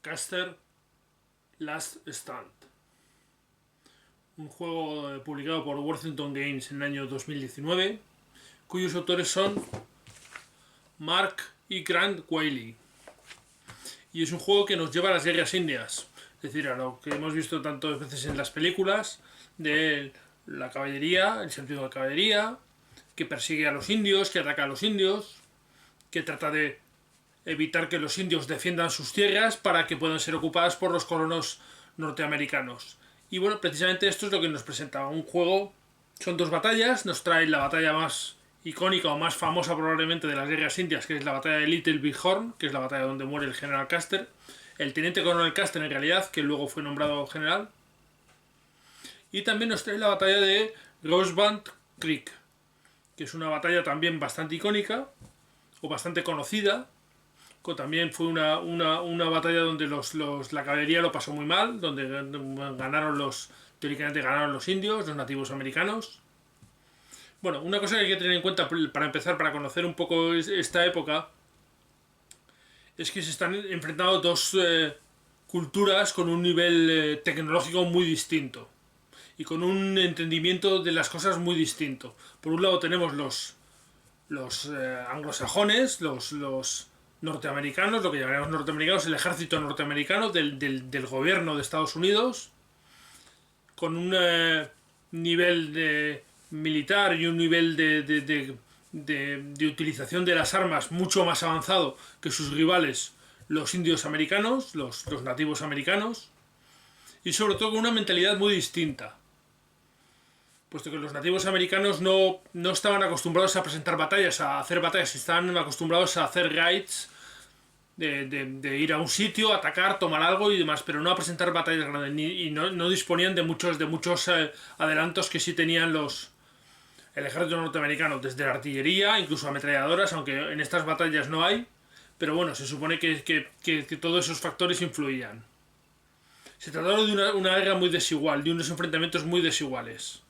Caster Last Stand, un juego publicado por Worthington Games en el año 2019, cuyos autores son Mark y Grant Wiley. Y es un juego que nos lleva a las guerras indias, es decir, a lo que hemos visto tantas veces en las películas de la caballería, el sentido de la caballería, que persigue a los indios, que ataca a los indios, que trata de evitar que los indios defiendan sus tierras para que puedan ser ocupadas por los colonos norteamericanos. Y bueno, precisamente esto es lo que nos presenta un juego. Son dos batallas, nos trae la batalla más icónica o más famosa probablemente de las guerras indias, que es la batalla de Little Big Horn, que es la batalla donde muere el general Custer, el teniente coronel Custer en realidad, que luego fue nombrado general. Y también nos trae la batalla de Rosebud Creek, que es una batalla también bastante icónica o bastante conocida. También fue una batalla donde la caballería lo pasó muy mal, donde teóricamente ganaron los indios, los nativos americanos. Bueno, una cosa que hay que tener en cuenta para empezar, para conocer un poco esta época, es que se están enfrentando dos culturas con un nivel tecnológico muy distinto y con un entendimiento de las cosas muy distinto. Por un lado tenemos los anglosajones, los norteamericanos, lo que llamaremos norteamericanos, el ejército norteamericano del gobierno de Estados Unidos, con un nivel militar y un nivel de utilización de las armas mucho más avanzado que sus rivales, los indios americanos, los nativos americanos, y sobre todo con una mentalidad muy distinta, puesto que los nativos americanos no estaban acostumbrados a presentar batallas, a hacer batallas, estaban acostumbrados a hacer raids, de ir a un sitio, atacar, tomar algo y demás, pero no a presentar batallas grandes, y no disponían de muchos adelantos que sí tenían el ejército norteamericano, desde la artillería, incluso ametralladoras, aunque en estas batallas no hay, pero bueno, se supone que todos esos factores influían. Se trataba de una guerra muy desigual, de unos enfrentamientos muy desiguales.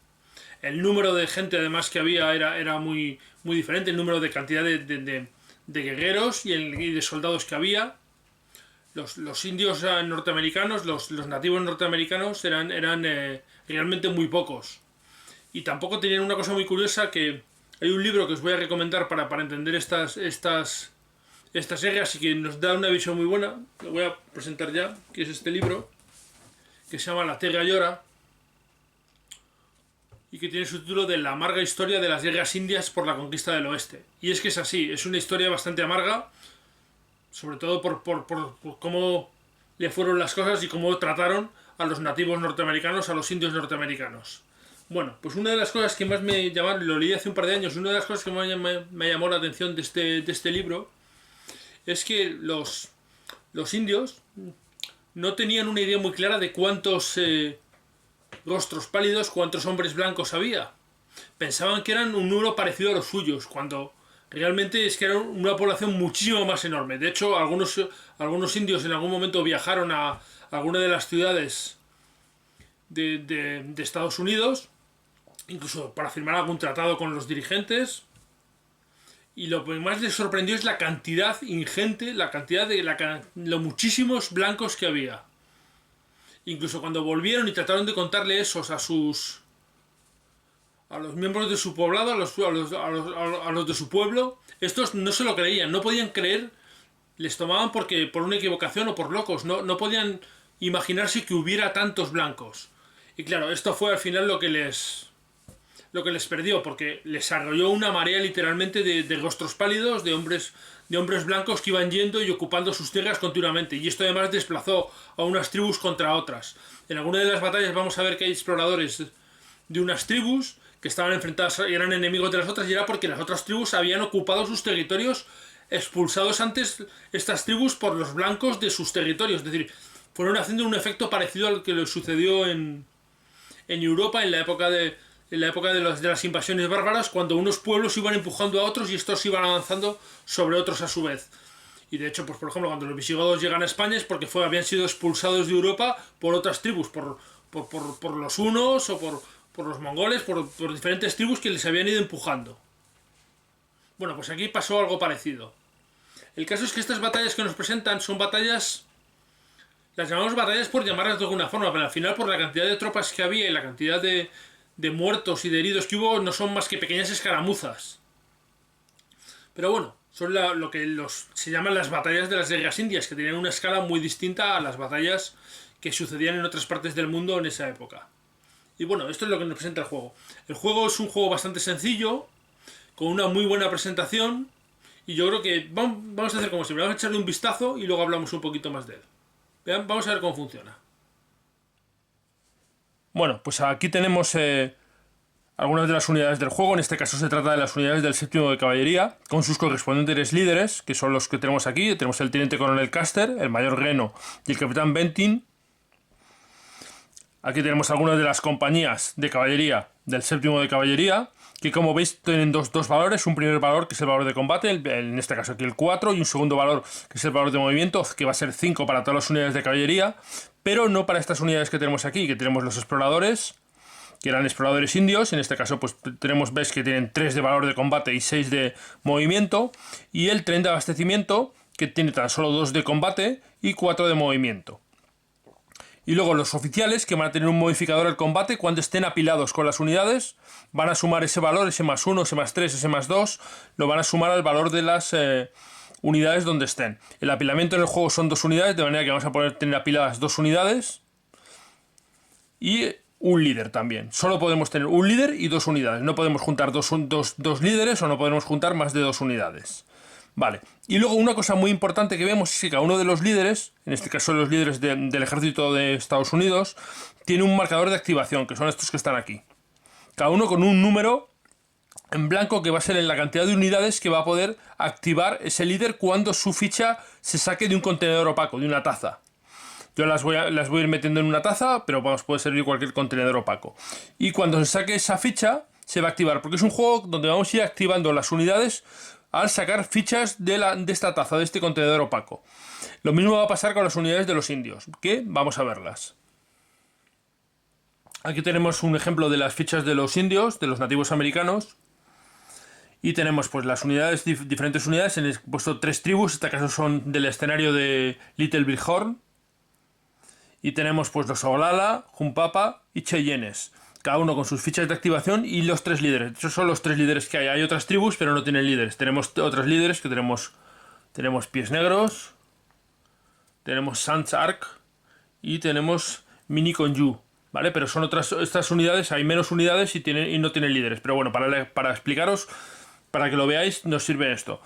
El número de gente además que había era muy diferente, el número de cantidad de guerreros y de soldados que había. Los indios norteamericanos, los nativos norteamericanos eran realmente muy pocos. Y tampoco tenían una cosa muy curiosa, que hay un libro que os voy a recomendar para entender estas guerras y que nos da una visión muy buena. Lo voy a presentar ya, que es este libro, que se llama La Tierra Llora, y que tiene su título de La amarga historia de las guerras indias por la conquista del oeste. Y es que es así, es una historia bastante amarga, sobre todo por cómo le fueron las cosas y cómo trataron a los nativos norteamericanos, a los indios norteamericanos. Bueno, pues una de las cosas que más me llamaron, lo leí hace un par de años, una de las cosas que más me llamó la atención de este libro es que los indios no tenían una idea muy clara de cuántos rostros pálidos, cuántos hombres blancos había. Pensaban que eran un número parecido a los suyos, cuando realmente es que eran una población muchísimo más enorme. De hecho, algunos indios en algún momento viajaron a alguna de las ciudades de Estados Unidos, incluso para firmar algún tratado con los dirigentes. Y lo que más les sorprendió es la cantidad ingente, la cantidad los muchísimos blancos que había. Incluso cuando volvieron y trataron de contarle esos a los miembros de su poblado, a los de su pueblo, estos no se lo creían, no podían creer, les tomaban por una equivocación o por locos, no podían imaginarse que hubiera tantos blancos. Y claro, esto fue al final lo que les perdió, porque les arrolló una marea literalmente de rostros pálidos, de hombres blancos que iban yendo y ocupando sus tierras continuamente, y esto además desplazó a unas tribus contra otras. En alguna de las batallas vamos a ver que hay exploradores de unas tribus que estaban enfrentadas y eran enemigos de las otras, y era porque las otras tribus habían ocupado sus territorios, expulsados antes estas tribus por los blancos de sus territorios. Es decir, fueron haciendo un efecto parecido al que les sucedió en Europa en la época de las invasiones bárbaras, cuando unos pueblos iban empujando a otros y estos iban avanzando sobre otros a su vez. Y de hecho, pues por ejemplo, cuando los visigodos llegan a España es porque habían sido expulsados de Europa por otras tribus, por los hunos o por los mongoles, por diferentes tribus que les habían ido empujando. Bueno, pues aquí pasó algo parecido. El caso es que estas batallas que nos presentan son batallas Las llamamos batallas por llamarlas de alguna forma, pero al final por la cantidad de tropas que había y la cantidad de muertos y de heridos que hubo, no son más que pequeñas escaramuzas. Pero bueno, son lo que se llaman las batallas de las guerras indias, que tenían una escala muy distinta a las batallas que sucedían en otras partes del mundo en esa época. Y bueno, esto es lo que nos presenta el juego. El juego es un juego bastante sencillo, con una muy buena presentación, y yo creo que vamos a hacer como siempre, vamos a echarle un vistazo y luego hablamos un poquito más de él. Vamos a ver cómo funciona. Bueno, pues aquí tenemos algunas de las unidades del juego. En este caso se trata de las unidades del séptimo de caballería, con sus correspondientes líderes, que son los que tenemos aquí. Tenemos el teniente coronel Custer, el mayor Reno y el capitán Bentin. Aquí tenemos algunas de las compañías de caballería del séptimo de caballería, que como veis tienen dos valores. Un primer valor que es el valor de combate, en este caso aquí el 4, y un segundo valor que es el valor de movimiento, que va a ser 5 para todas las unidades de caballería, pero no para estas unidades que tenemos aquí, que tenemos los exploradores, que eran exploradores indios. En este caso pues ves que tienen 3 de valor de combate y 6 de movimiento, y el tren de abastecimiento, que tiene tan solo 2 de combate y 4 de movimiento. Y luego los oficiales, que van a tener un modificador al combate cuando estén apilados con las unidades, van a sumar ese valor, ese +1, ese +3, ese +2, lo van a sumar al valor de las unidades donde estén. El apilamiento en el juego son 2 unidades, de manera que vamos a poder tener apiladas 2 unidades y un líder también. Solo podemos tener un líder y 2 unidades, no podemos juntar dos líderes, o no podemos juntar más de 2 unidades. Vale, y luego una cosa muy importante que vemos es que cada uno de los líderes, en este caso los líderes del ejército de Estados Unidos, tiene un marcador de activación, que son estos que están aquí. Cada uno con un número en blanco que va a ser en la cantidad de unidades que va a poder activar ese líder cuando su ficha se saque de un contenedor opaco, de una taza. Yo las voy a ir metiendo en una taza, pero puede servir cualquier contenedor opaco. Y cuando se saque esa ficha, se va a activar, porque es un juego donde vamos a ir activando las unidades al sacar fichas de esta taza, de este contenedor opaco. Lo mismo va a pasar con las unidades de los indios, que vamos a verlas. Aquí tenemos un ejemplo de las fichas de los indios, de los nativos americanos. Y tenemos pues las unidades, diferentes unidades. He puesto 3 tribus, en este caso son del escenario de Little Bighorn. Y tenemos pues los Oglala, Hunkpapa y Cheyennes, cada uno con sus fichas de activación y los 3 líderes. Estos son los 3 líderes que hay. Hay otras tribus, pero no tienen líderes. Tenemos otros líderes que tenemos Pies Negros, tenemos Sans Arc y tenemos Mini Conju, ¿vale? Pero son estas unidades, hay menos unidades y no tienen líderes. Pero bueno, para explicaros, para que lo veáis, nos sirve esto.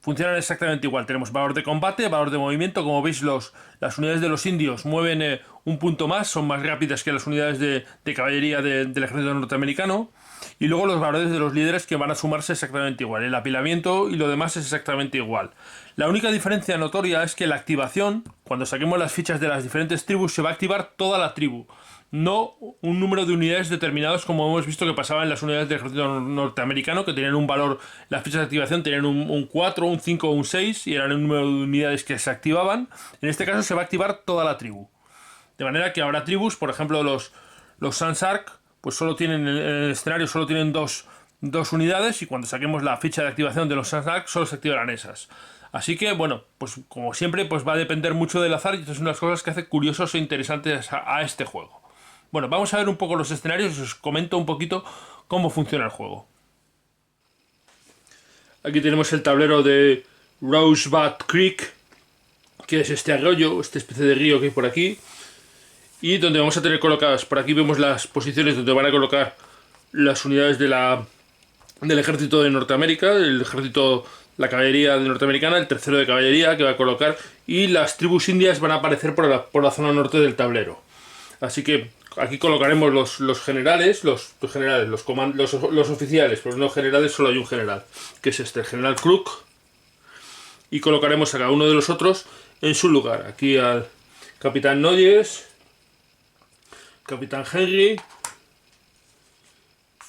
Funcionan exactamente igual. Tenemos valor de combate, valor de movimiento. Como veis, las unidades de los indios mueven un punto más, son más rápidas que las unidades de caballería del ejército norteamericano. Y luego los valores de los líderes, que van a sumarse exactamente igual. El apilamiento y lo demás es exactamente igual. La única diferencia notoria es que la activación, cuando saquemos las fichas de las diferentes tribus, se va a activar toda la tribu, no un número de unidades determinados, como hemos visto que pasaba en las unidades del ejército norteamericano, que tenían un valor, las fichas de activación tenían un 4, un 5 o un 6, y eran un número de unidades que se activaban. En este caso se va a activar toda la tribu. De manera que habrá tribus, por ejemplo los Sans Arc, pues solo tienen en el escenario solo tienen dos unidades, y cuando saquemos la ficha de activación de los Sans Arc solo se activarán esas. Así que, bueno, pues como siempre, pues va a depender mucho del azar, y esto es una de las cosas que hace curiosos e interesantes a este juego. Bueno, vamos a ver un poco los escenarios y os comento un poquito cómo funciona el juego. Aquí tenemos el tablero de Rosebud Creek, que es este arroyo, esta especie de río que hay por aquí, y donde vamos a tener colocadas, por aquí vemos las posiciones donde van a colocar las unidades del ejército de Norteamérica, el ejército, la caballería norteamericana, el tercero de caballería que va a colocar, y las tribus indias van a aparecer por la zona norte del tablero. Así que aquí colocaremos los generales, los oficiales, pero no generales, solo hay un general, que es el general Crook, y colocaremos a cada uno de los otros en su lugar. Aquí al capitán Noyes, capitán Henry,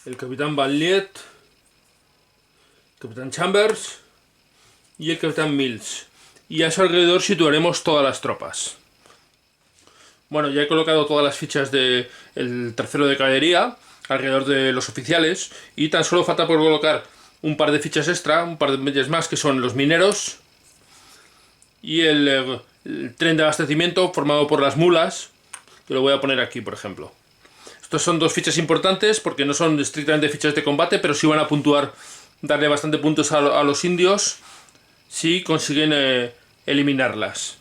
el capitán Van Liet, capitán Chambers y el capitán Mills. Y a su alrededor situaremos todas las tropas. Bueno, ya he colocado todas las fichas del tercero de caballería alrededor de los oficiales, y tan solo falta por colocar un par de fichas extra, un par de medias más, que son los mineros y el el tren de abastecimiento formado por las mulas, que lo voy a poner aquí, por ejemplo. Estos son dos fichas importantes porque no son estrictamente fichas de combate, pero sí van a puntuar, darle bastante puntos a los indios si consiguen eliminarlas.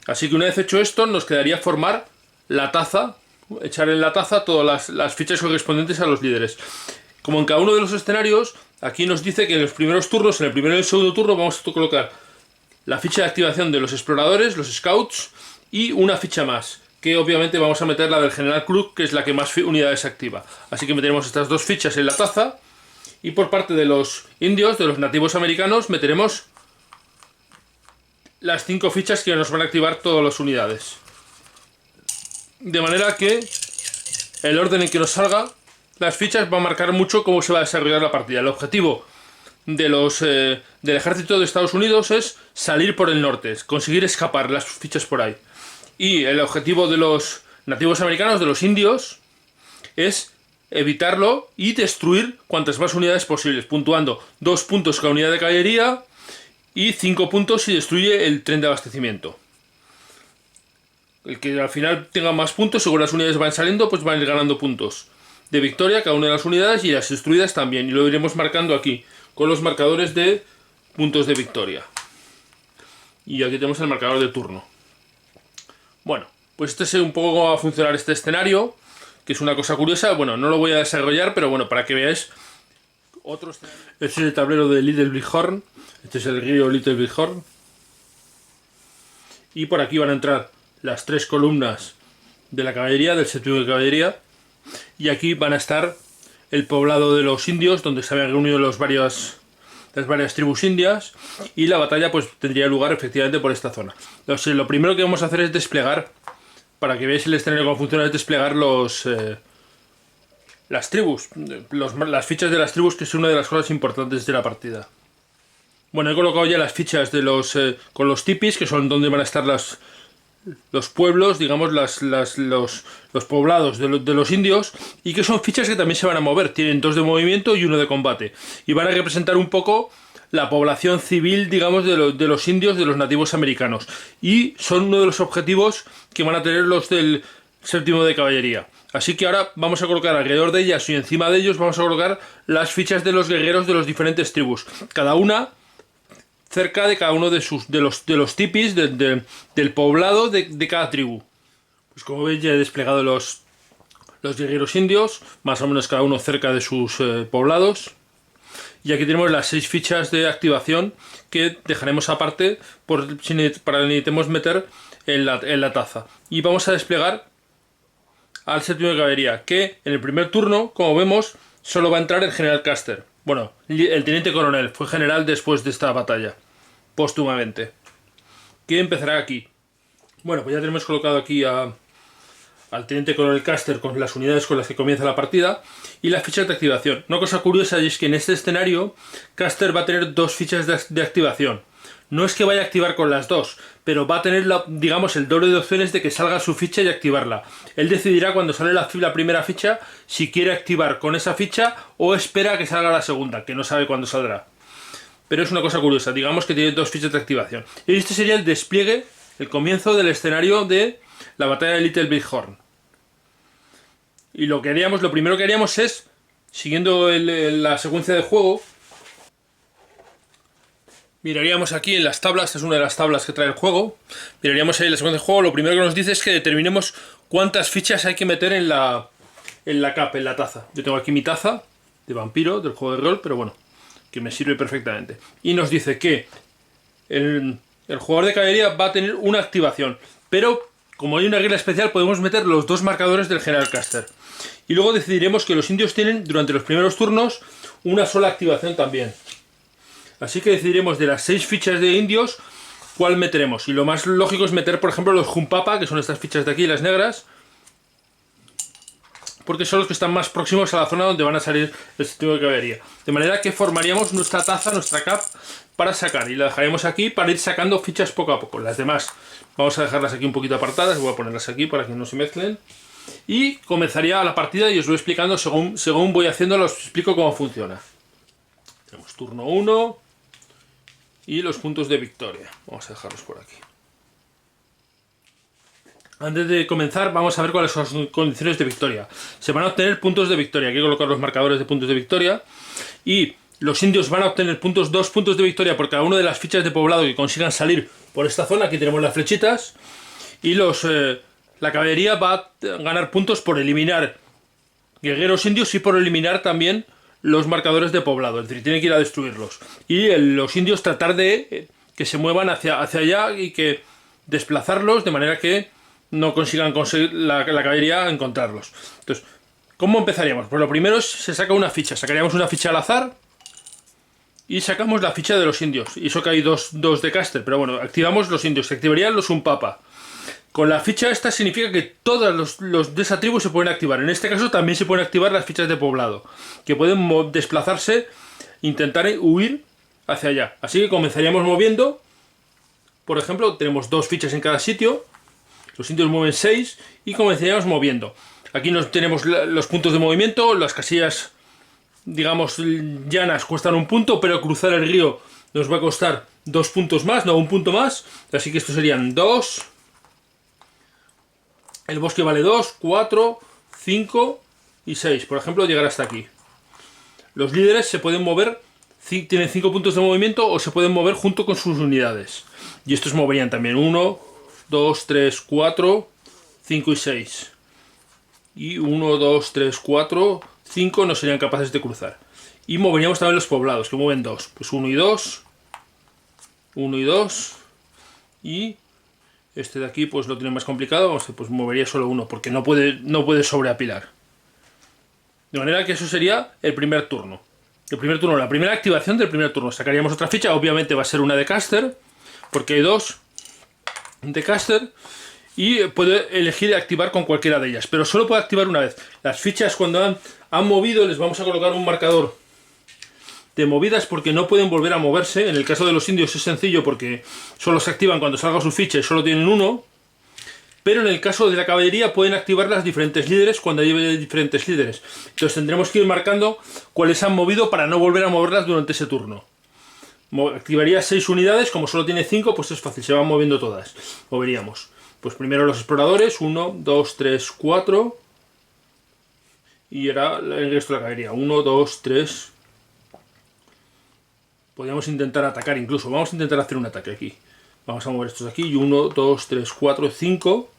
Así que una vez hecho esto, nos quedaría formar la taza, echar en la taza todas las fichas correspondientes a los líderes. Como en cada uno de los escenarios, aquí nos dice que en los primeros turnos, en el primero y el segundo turno, vamos a colocar la ficha de activación de los exploradores, los scouts, y una ficha más, que obviamente vamos a meter la del general Crook, que es la que más unidades activa. Así que meteremos estas dos fichas en la taza, y por parte de los indios, de los nativos americanos, meteremos las 5 fichas que nos van a activar todas las unidades. De manera que el orden en que nos salga las fichas va a marcar mucho cómo se va a desarrollar la partida. El objetivo de del ejército de Estados Unidos es salir por el norte, conseguir escapar las fichas por ahí. Y el objetivo de los nativos americanos, de los indios, es evitarlo y destruir cuantas más unidades posibles, puntuando 2 puntos cada unidad de caballería y 5 puntos si destruye el tren de abastecimiento. El que al final tenga más puntos, según las unidades van saliendo, pues van a ir ganando puntos de victoria cada una de las unidades, y las destruidas también. Y lo iremos marcando aquí con los marcadores de puntos de victoria. Y aquí tenemos el marcador de turno. Bueno, pues este es un poco cómo va a funcionar este escenario, que es una cosa curiosa. Bueno, no lo voy a desarrollar, pero bueno, para que veáis otro escenario. Este es el tablero de Little Bighorn. Este es el río Little Bighorn. Y por aquí van a entrar las 3 columnas de la caballería, del séptimo de caballería. Y aquí van a estar el poblado de los indios, donde se habían reunido las varias tribus indias. Y la batalla pues tendría lugar efectivamente por esta zona. Entonces, lo primero que vamos a hacer es desplegar, para que veáis el escenario cómo funciona, es desplegar las tribus, las fichas de las tribus, que es una de las cosas importantes de la partida. Bueno, he colocado ya las fichas de con los tipis, que son donde van a estar los pueblos, digamos, los poblados de los indios, y que son fichas que también se van a mover. Tienen 2 de movimiento y 1 de combate, y van a representar un poco la población civil, digamos, de los indios, de los nativos americanos, y son uno de los objetivos que van a tener los del séptimo de caballería. Así que ahora vamos a colocar alrededor de ellas, y encima de ellos vamos a colocar las fichas de los guerreros de las diferentes tribus, cada una cerca de cada uno de los tipis del poblado de cada tribu. Pues como veis, ya he desplegado los guerreros indios, más o menos cada uno cerca de sus poblados. Y aquí tenemos las 6 fichas de activación que dejaremos aparte para que necesitemos meter en la taza. Y vamos a desplegar al séptimo de caballería, que en el primer turno, como vemos, solo va a entrar el general Custer. Bueno, el teniente coronel fue general después de esta batalla, póstumamente. Que empezará aquí. Bueno, pues ya tenemos colocado aquí al teniente coronel Custer con las unidades con las que comienza la partida y las fichas de activación. Una cosa curiosa es que en este escenario Custer va a tener 2 fichas de activación. No es que vaya a activar con las 2, pero va a tener, digamos, el doble de opciones de que salga su ficha y activarla. Él decidirá cuando sale la primera ficha si quiere activar con esa ficha o espera a que salga la segunda, que no sabe cuándo saldrá. Pero es una cosa curiosa, digamos que tiene 2 fichas de activación. Y este sería el despliegue, el comienzo del escenario de la batalla de Little Bighorn. Y lo primero que haríamos es, siguiendo la secuencia de juego, miraríamos aquí en las tablas. Esta es una de las tablas que trae el juego. Miraríamos ahí en la secuencia de juego. Lo primero que nos dice es que determinemos cuántas fichas hay que meter en la taza. Yo tengo aquí mi taza de vampiro, del juego de rol, pero bueno, que me sirve perfectamente. Y nos dice que el jugador de caballería va a tener una activación, pero como hay una regla especial podemos meter los 2 marcadores del general Custer. Y luego decidiremos que los indios tienen durante los primeros turnos una sola activación también. Así que decidiremos de las 6 fichas de indios cuál meteremos. Y lo más lógico es meter, por ejemplo, los Jumpapa, que son estas fichas de aquí, las negras, porque son los que están más próximos a la zona donde van a salir el séptimo de caballería. De manera que formaríamos nuestra taza, nuestra cap, para sacar. Y la dejaremos aquí para ir sacando fichas poco a poco. Las demás vamos a dejarlas aquí un poquito apartadas. Voy a ponerlas aquí para que no se mezclen. Y comenzaría la partida y os voy explicando según voy haciéndolo, os explico cómo funciona. Tenemos turno 1 y los puntos de victoria. Vamos a dejarlos por aquí. Antes de comenzar, vamos a ver cuáles son las condiciones de victoria. Se van a obtener puntos de victoria. Hay que colocar los marcadores de puntos de victoria. Y los indios van a obtener 2 puntos de victoria por cada una de las fichas de poblado que consigan salir por esta zona. Aquí tenemos las flechitas. Y la caballería va a ganar puntos por eliminar guerreros indios y por eliminar también los marcadores de poblado. Es decir, tiene que ir a destruirlos. Y los indios tratar de que se muevan hacia allá y que desplazarlos de manera que no consigan conseguir la caballería encontrarlos. Entonces, ¿cómo empezaríamos? Pues lo primero es, se saca una ficha. Sacaríamos una ficha al azar y sacamos la ficha de los indios. Y eso que hay dos de caster, pero bueno, activamos los indios. Se activarían los Unpapa. Con la ficha esta significa que todos los de esa tribu se pueden activar. En este caso también se pueden activar las fichas de poblado, que pueden desplazarse, intentar huir hacia allá. Así que comenzaríamos moviendo. Por ejemplo, tenemos 2 fichas en cada sitio. Los indios mueven 6 y comenzaríamos moviendo. Aquí tenemos los puntos de movimiento. Las casillas, digamos, llanas cuestan 1 punto, pero cruzar el río nos va a costar 2 puntos más, no 1 punto más. Así que estos serían 2. El bosque vale 2, 4, 5 y 6. Por ejemplo, llegar hasta aquí. Los líderes se pueden mover, tienen 5 puntos de movimiento o se pueden mover junto con sus unidades. Y estos moverían también 1, 2, 3, 4, 5 y 6. Y 1, 2, 3, 4, 5 no serían capaces de cruzar. Y moveríamos también los poblados, que mueven 2. Pues 1 y 2. 1 y 2. Y este de aquí pues lo tiene más complicado. Pues movería solo 1, porque no puede sobreapilar. De manera que eso sería el primer turno. La primera activación del primer turno. Sacaríamos otra ficha, obviamente va a ser una de caster, porque hay 2 de caster y puede elegir activar con cualquiera de ellas, pero solo puede activar una vez. Las fichas cuando han movido les vamos a colocar un marcador de movidas porque no pueden volver a moverse. En el caso de los indios es sencillo porque solo se activan cuando salga su ficha y solo tienen 1, pero en el caso de la caballería pueden activar las diferentes líderes cuando hay diferentes líderes. Entonces tendremos que ir marcando cuáles han movido para no volver a moverlas durante ese turno. Activaría 6 unidades, como solo tiene 5, pues es fácil, se van moviendo todas. Moveríamos. Pues primero los exploradores, 1, 2, 3, 4. Y era el resto de la caballería, 1, 2, 3. Podríamos intentar atacar incluso, vamos a intentar hacer un ataque aquí. Vamos a mover estos aquí, y 1, 2, 3, 4, 5.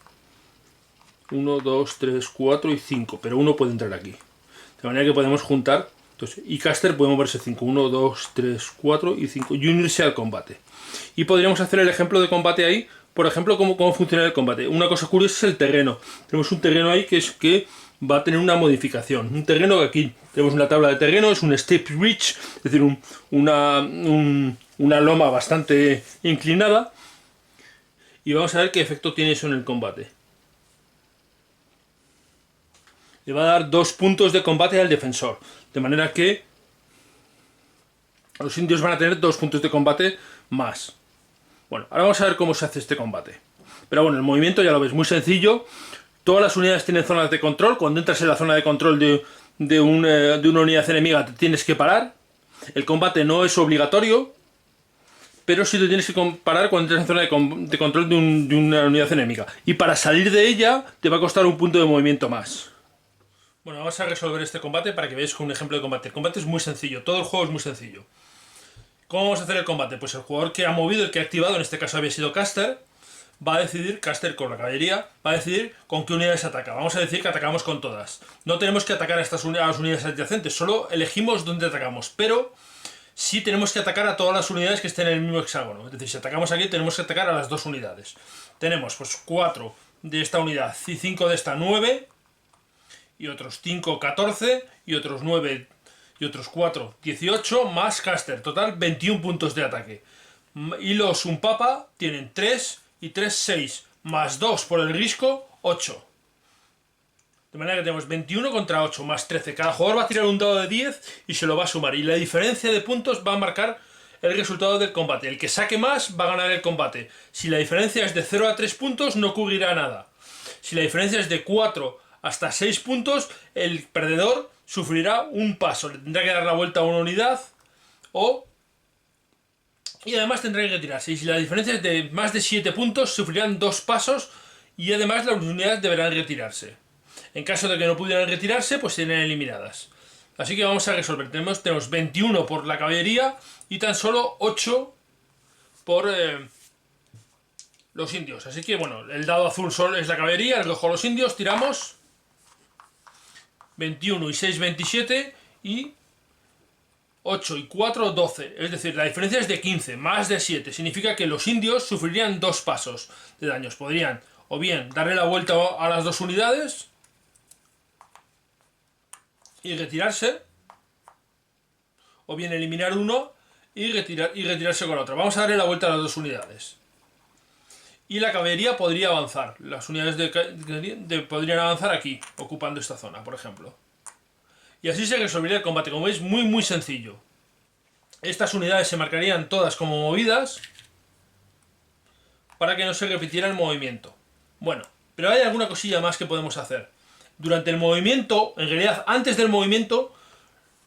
1, 2, 3, 4 y 5, pero uno puede entrar aquí. De manera que podemos juntar. Entonces, y caster puede moverse 5, 1, 2, 3, 4 y 5 y unirse al combate. Y podríamos hacer el ejemplo de combate ahí, por ejemplo, cómo funciona el combate. Una cosa curiosa es el terreno. Tenemos un terreno ahí que va a tener una modificación. Un terreno que aquí tenemos una tabla de terreno, es un steep ridge, es decir, una loma bastante inclinada. Y vamos a ver qué efecto tiene eso en el combate. Le va a dar 2 puntos de combate al defensor. De manera que los indios van a tener 2 puntos de combate más. Bueno, ahora vamos a ver cómo se hace este combate. Pero bueno, el movimiento ya lo ves, muy sencillo. Todas las unidades tienen zonas de control. Cuando entras en la zona de control de una unidad enemiga te tienes que parar. El combate no es obligatorio, pero sí te tienes que parar cuando entras en zona de control de una unidad enemiga. Y para salir de ella te va a costar 1 punto de movimiento más. Bueno, vamos a resolver este combate para que veáis con un ejemplo de combate. El combate es muy sencillo, todo el juego es muy sencillo. ¿Cómo vamos a hacer el combate? Pues el jugador que ha movido, el que ha activado, en este caso había sido caster, va a decidir, caster con la caballería, va a decidir con qué unidades ataca. Vamos a decir que atacamos con todas. No tenemos que atacar a las unidades adyacentes, solo elegimos dónde atacamos, pero sí tenemos que atacar a todas las unidades que estén en el mismo hexágono. Es decir, si atacamos aquí tenemos que atacar a las 2 unidades. Tenemos pues 4 de esta unidad y 5 de esta, 9, y otros 5, 14, y otros 9 y otros 4, 18, más caster. Total 21 puntos de ataque. Y los Unpapa tienen 3 y 3, 6, más 2 por el risco, 8. De manera que tenemos 21 contra 8, más 13. Cada jugador va a tirar un dado de 10 y se lo va a sumar. Y la diferencia de puntos va a marcar el resultado del combate. El que saque más va a ganar el combate. Si la diferencia es de 0 a 3 puntos, no cubrirá nada. Si la diferencia es de 4 hasta 6 puntos, el perdedor sufrirá un paso. Le tendrá que dar la vuelta a una unidad y además tendrá que retirarse. Y si la diferencia es de más de 7 puntos, sufrirán 2 pasos y además las unidades deberán retirarse. En caso de que no pudieran retirarse, pues serán eliminadas. Así que vamos a resolver. Tenemos 21 por la caballería y tan solo 8 por los indios. Así que bueno, el dado azul es la caballería, el rojo los indios, tiramos. 21 y 6, 27 y 8 y 4, 12. Es decir, la diferencia es de 15, más de 7. Significa que los indios sufrirían 2 pasos de daños. Podrían o bien darle la vuelta a las 2 unidades y retirarse, o bien eliminar uno y retirarse con otro. Vamos a darle la vuelta a las 2 unidades. Y la caballería podría avanzar. Las unidades podrían avanzar aquí, ocupando esta zona, por ejemplo. Y así se resolvería el combate. Como veis, muy sencillo. Estas unidades se marcarían todas como movidas para que no se repitiera el movimiento. Bueno, pero hay alguna cosilla más que podemos hacer. Durante el movimiento, en realidad antes del movimiento,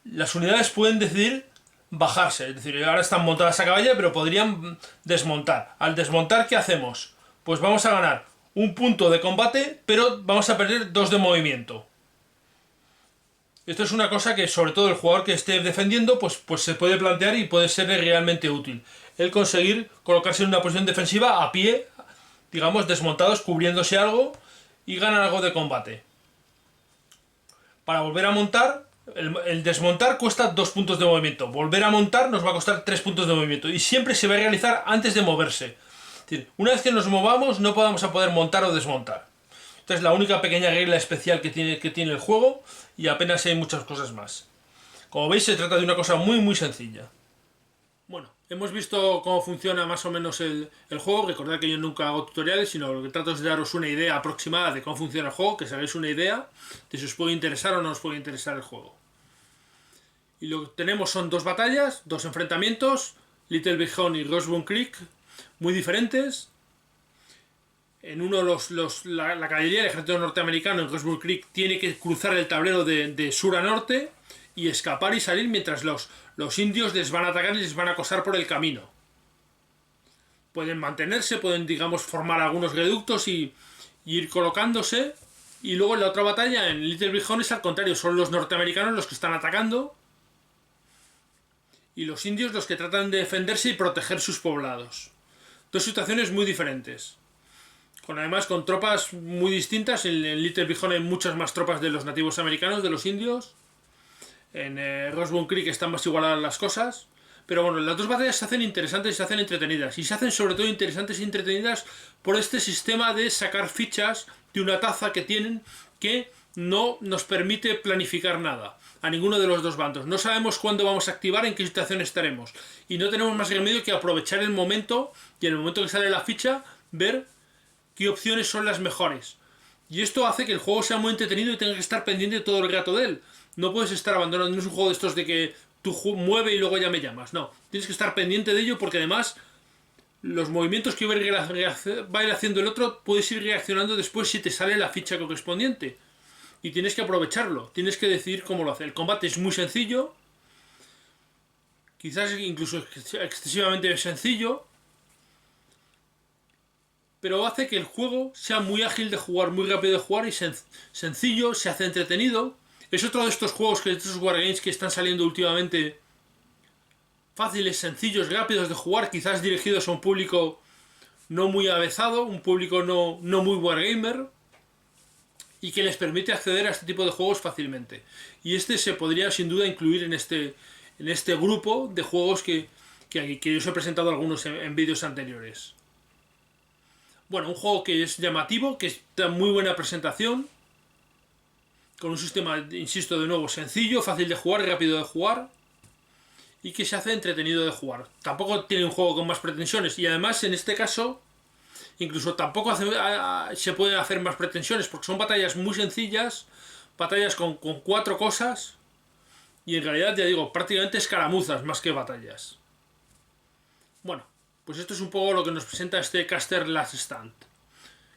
las unidades pueden decidir bajarse. Es decir, ahora están montadas a caballo, pero podrían desmontar. Al desmontar, ¿qué hacemos? Pues vamos a ganar un punto de combate, pero vamos a perder 2 de movimiento. Esto es una cosa que sobre todo el jugador que esté defendiendo pues se puede plantear y puede ser realmente útil. El conseguir colocarse en una posición defensiva a pie, digamos, desmontados, cubriéndose algo y ganar algo de combate. Para volver a montar, el desmontar cuesta 2 puntos de movimiento. Volver a montar nos va a costar 3 puntos de movimiento. Y siempre se va a realizar antes de moverse. Es decir, una vez que nos movamos no vamos a poder montar o desmontar. Esta es la única pequeña regla especial que tiene el juego y apenas hay muchas cosas más. Como veis, se trata de una cosa muy sencilla. Bueno, hemos visto cómo funciona más o menos el juego. Recordad que yo nunca hago tutoriales, sino lo que trato es de daros una idea aproximada de cómo funciona el juego, que os hagáis una idea de si os puede interesar o no os puede interesar el juego. Y lo que tenemos son 2 batallas, 2 enfrentamientos, Little Bighorn y Rosebud Creek, muy diferentes. En uno la caballería del ejército norteamericano en Rosebud Creek tiene que cruzar el tablero de sur a norte y escapar y salir mientras los indios les van a atacar y les van a acosar por el camino. Pueden mantenerse, pueden, digamos, formar algunos reductos y ir colocándose. Y luego en la otra batalla, en Little Bighorn, es al contrario, son los norteamericanos los que están atacando y los indios los que tratan de defenderse y proteger sus poblados. 2 situaciones muy diferentes. Además con tropas muy distintas. En Little Bighorn hay muchas más tropas de los nativos americanos, de los indios. En Rosebud Creek están más igualadas las cosas. Pero bueno, las 2 batallas se hacen interesantes y se hacen entretenidas. Y se hacen sobre todo interesantes y entretenidas por este sistema de sacar fichas de una taza que tienen, que no nos permite planificar nada a ninguno de los 2 bandos. No sabemos cuándo vamos a activar, en qué situación estaremos. Y no tenemos más remedio que aprovechar el momento, y en el momento que sale la ficha, ver qué opciones son las mejores. Y esto hace que el juego sea muy entretenido y tengas que estar pendiente todo el rato de él. No puedes estar abandonado. No es un juego de estos de que tú mueve y luego ya me llamas. No, tienes que estar pendiente de ello, porque además los movimientos que va a ir haciendo el otro puedes ir reaccionando después si te sale la ficha correspondiente. Y tienes que aprovecharlo. Tienes que decidir cómo lo hace. El combate es muy sencillo. Quizás incluso excesivamente sencillo. Pero hace que el juego sea muy ágil de jugar, muy rápido de jugar y sencillo, se hace entretenido. Es otro de estos juegos, de estos wargames que están saliendo últimamente, fáciles, sencillos, rápidos de jugar, quizás dirigidos a un público no muy avezado, un público no muy wargamer, y que les permite acceder a este tipo de juegos fácilmente. Y este se podría sin duda incluir en este grupo de juegos que yo os he presentado algunos en vídeos anteriores. Bueno, un juego que es llamativo, que está muy buena presentación, con un sistema, insisto de nuevo, sencillo, fácil de jugar, rápido de jugar, y que se hace entretenido de jugar. Tampoco tiene un juego con más pretensiones, y además en este caso incluso tampoco se pueden hacer más pretensiones, porque son batallas muy sencillas, batallas con 4 cosas, y en realidad, ya digo, prácticamente escaramuzas más que batallas. Bueno, pues esto es un poco lo que nos presenta este Caster Last Stand.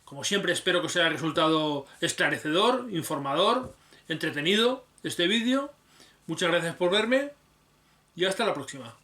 Como siempre, espero que os haya resultado esclarecedor, informador, entretenido este vídeo. Muchas gracias por verme y hasta la próxima.